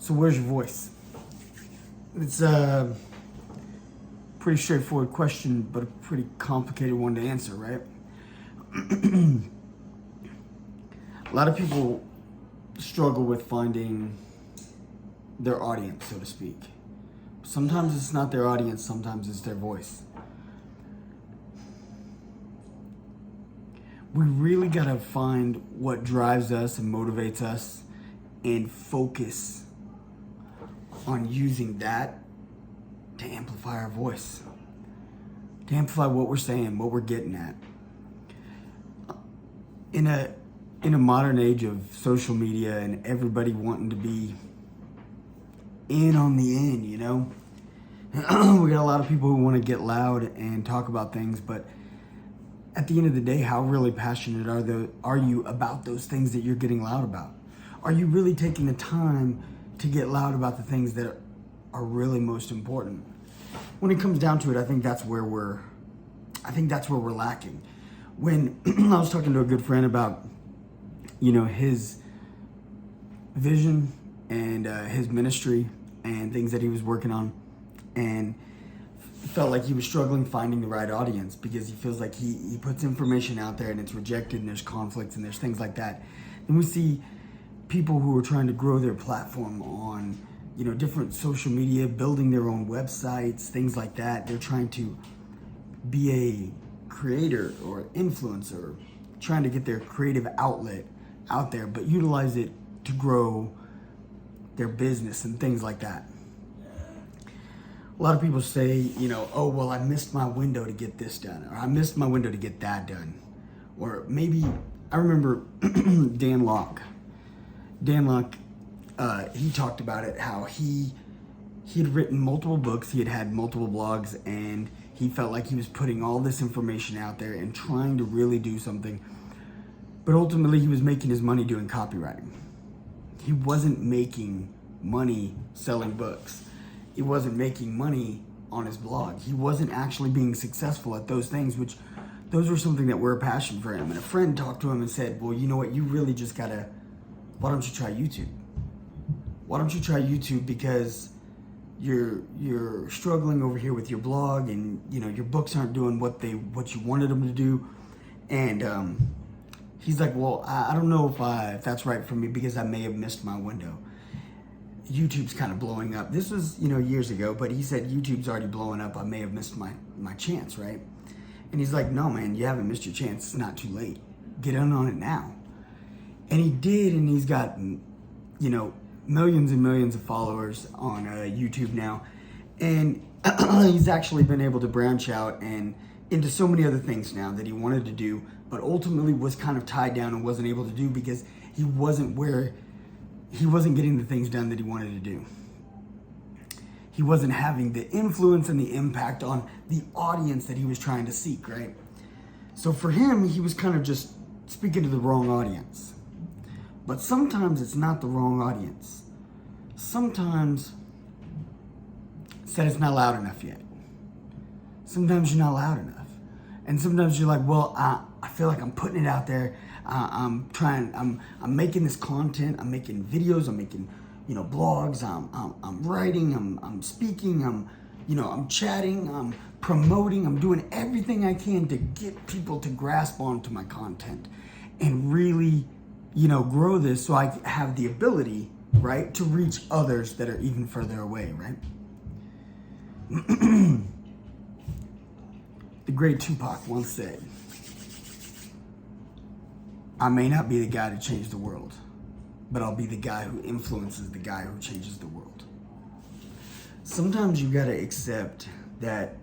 So where's your voice? It's a pretty straightforward question, but a pretty complicated one to answer, right? A lot of people struggle with finding their audience, so to speak. Sometimes it's not their audience, sometimes it's their voice. We really gotta find what drives us and motivates us and focus on using that to amplify our voice, to amplify what we're saying, what we're getting at. In a modern age of social media and everybody wanting to be in on the in, you know, we got a lot of people who want to get loud and talk about things, but at the end of the day, how really passionate are you about those things that you're getting loud about? Are you really taking the time to get loud about the things that are really most important? When it comes down to it, I think that's where we're lacking. When I was talking to a good friend about, you know, his vision and his ministry and things that he was working on, and felt like he was struggling finding the right audience because he feels like he puts information out there and it's rejected and there's conflicts and there's things like that. Then we see people who are trying to grow their platform on, you know, different social media, building their own websites, things like that. They're trying to be a creator or influencer, trying to get their creative outlet out there, but utilize it to grow their business and things like that. A lot of people say, you know, oh, well, I missed my window to get this done, or I missed my window to get that done. Or maybe, I remember Dan Locke, he talked about it, how he had written multiple books, he had multiple blogs, and he felt like he was putting all this information out there and trying to really do something. But ultimately, he was making his money doing copywriting. He wasn't making money selling books. He wasn't making money on his blog. He wasn't actually being successful at those things, which those were something that were a passion for him. And a friend talked to him and said, well, you know what, you really just gotta, why don't you try YouTube? Why don't you try YouTube, because you're struggling over here with your blog, and you know your books aren't doing what you wanted them to do. And he's like, well, I don't know if that's right for me, because I may have missed my window. YouTube's kind of blowing up. This was, you know, years ago, but he said YouTube's already blowing up. I may have missed my chance, right? And he's like, no, man, you haven't missed your chance. It's not too late. Get in on it now. And he did, and he's got, you know, millions and millions of followers on YouTube now. And he's actually been able to branch out and into so many other things now that he wanted to do, but ultimately was kind of tied down and wasn't able to do because he wasn't getting the things done that he wanted to do. He wasn't having the influence and the impact on the audience that he was trying to seek, right? So for him, he was kind of just speaking to the wrong audience. But sometimes it's not the wrong audience. Sometimes it's that it's not loud enough yet. Sometimes you're not loud enough. And sometimes you're like, well, I feel like I'm putting it out there. I'm making this content. I'm making videos. I'm making, you know, blogs. I'm writing. I'm speaking. I'm chatting. I'm promoting. I'm doing everything I can to get people to grasp onto my content and really, you know, grow this so I have the ability, right, to reach others that are even further away, right? The great Tupac once said, I may not be the guy to change the world, but I'll be the guy who influences the guy who changes the world. Sometimes you gotta accept that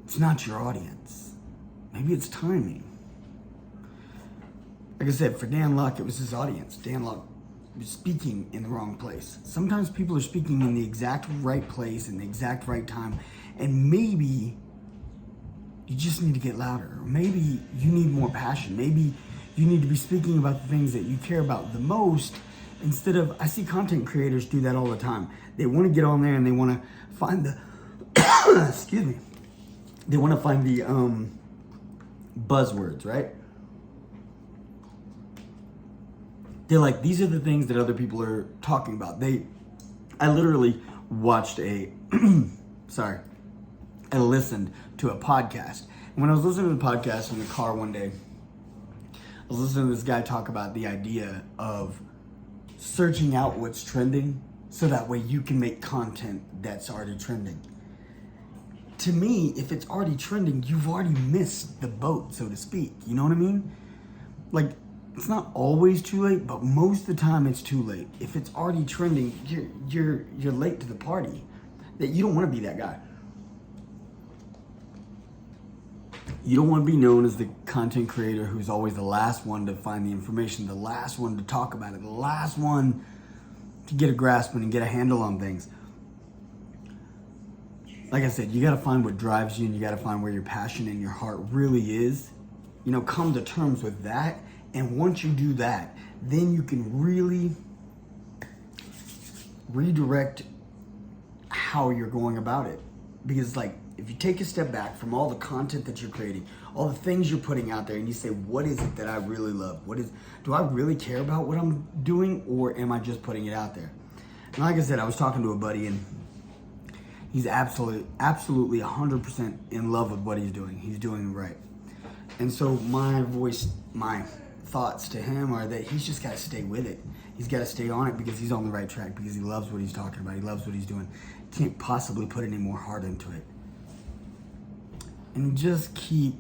it's not your audience. Maybe it's timing. Like I said, for Dan Locke, it was his audience. Dan Locke was speaking in the wrong place. Sometimes people are speaking in the exact right place in the exact right time, and maybe you just need to get louder. Or maybe you need more passion. Maybe you need to be speaking about the things that you care about the most, instead of, I see content creators do that all the time. They want to get on there and they want to find the, excuse me, they want to find the buzzwords, right? They're like, these are the things that other people are talking about. I literally watched sorry, I listened to a podcast. And when I was listening to the podcast in the car one day, I was listening to this guy talk about the idea of searching out what's trending so that way you can make content that's already trending. To me, if it's already trending, you've already missed the boat, so to speak. You know what I mean? Like, it's not always too late, but most of the time it's too late. If it's already trending, you're late to the party. That you don't want to be that guy. You don't want to be known as the content creator who's always the last one to find the information, the last one to talk about it, the last one to get a grasp and get a handle on things. Like I said, you got to find what drives you, and you got to find where your passion and your heart really is. You know, come to terms with that. And once you do that, then you can really redirect how you're going about it. Because like, if you take a step back from all the content that you're creating, all the things you're putting out there, and you say, what is it that I really love? Do I really care about what I'm doing, or am I just putting it out there? And like I said, I was talking to a buddy, and he's absolutely 100% in love with what he's doing. He's doing right. And so my thoughts to him are that he's just got to stay with it. He's got to stay on it because he's on the right track, because he loves what he's talking about. He loves what he's doing. Can't possibly put any more heart into it. And just keep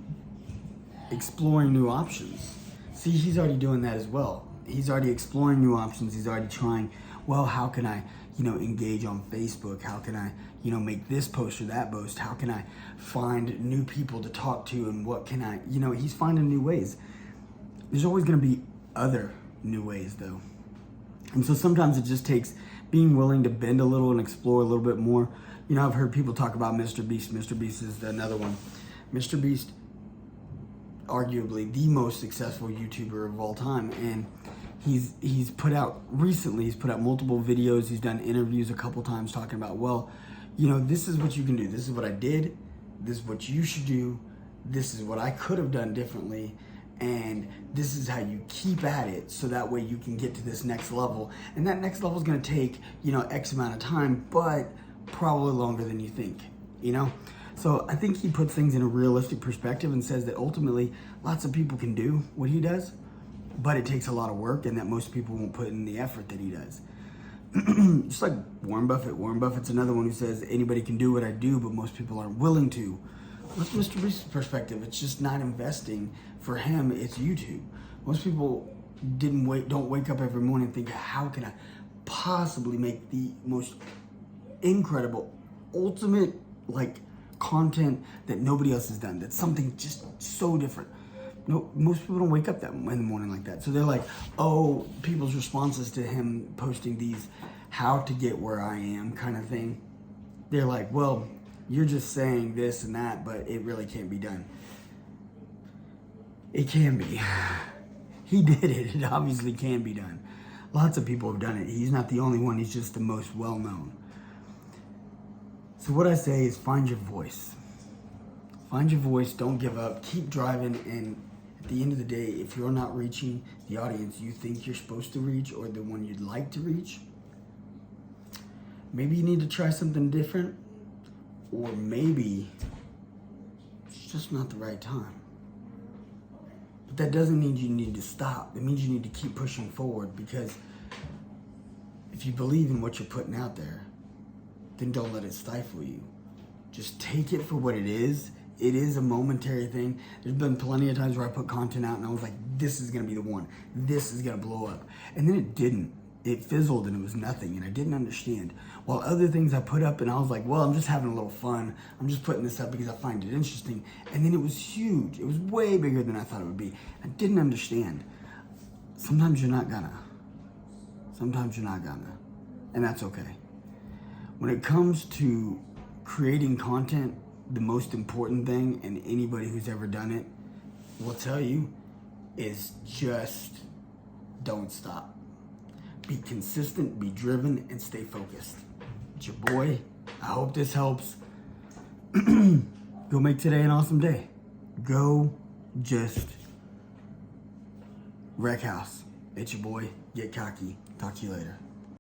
exploring new options. See, he's already doing that as well. He's already exploring new options. He's already trying, well, how can I, engage on Facebook? How can I, make this post or that post? How can I find new people to talk to, and what can I, he's finding new ways. There's always going to be other new ways, though. And so sometimes it just takes being willing to bend a little and explore a little bit more. I've heard people talk about Mr. Beast. Mr. Beast is another one. Mr. Beast, arguably the most successful YouTuber of all time. And he's put out multiple videos. He's done interviews a couple times talking about, well, this is what you can do. This is what I did. This is what you should do. This is what I could have done differently. And this is how you keep at it, so that way you can get to this next level. And that next level is going to take, X amount of time, but probably longer than you think, So I think he puts things in a realistic perspective and says that ultimately lots of people can do what he does, but it takes a lot of work, and that most people won't put in the effort that he does. Just like Warren Buffett. Warren Buffett's another one who says anybody can do what I do, but most people aren't willing to. What's Mr. Beast's perspective? It's just not investing. For him, it's YouTube. Most people don't wake up every morning and think, how can I possibly make the most incredible, ultimate, content that nobody else has done? That's something just so different. No, most people don't wake up in the morning like that. So they're like, oh, people's responses to him posting these how to get where I am kind of thing. They're like, well, you're just saying this and that, but it really can't be done. It can be. He did it. It obviously can be done. Lots of people have done it. He's not the only one. He's just the most well-known. So what I say is find your voice. Find your voice. Don't give up. Keep driving. And at the end of the day, if you're not reaching the audience you think you're supposed to reach, or the one you'd like to reach, maybe you need to try something different. Or maybe it's just not the right time. But that doesn't mean you need to stop. It means you need to keep pushing forward, because if you believe in what you're putting out there, then don't let it stifle you. Just take it for what it is. It is a momentary thing. There's been plenty of times where I put content out and I was like, this is going to be the one. This is going to blow up. And then it didn't. It fizzled and it was nothing, and I didn't understand. While other things I put up and I was like, well, I'm just having a little fun. I'm just putting this up because I find it interesting. And then it was huge. It was way bigger than I thought it would be. I didn't understand. Sometimes you're not gonna. Sometimes you're not gonna. And that's okay. When it comes to creating content, the most important thing, and anybody who's ever done it will tell you, is just don't stop. Be consistent, be driven, and stay focused. It's your boy. I hope this helps. Go make today an awesome day. Go just wreck house. It's your boy, Get Cocky. Talk to you later.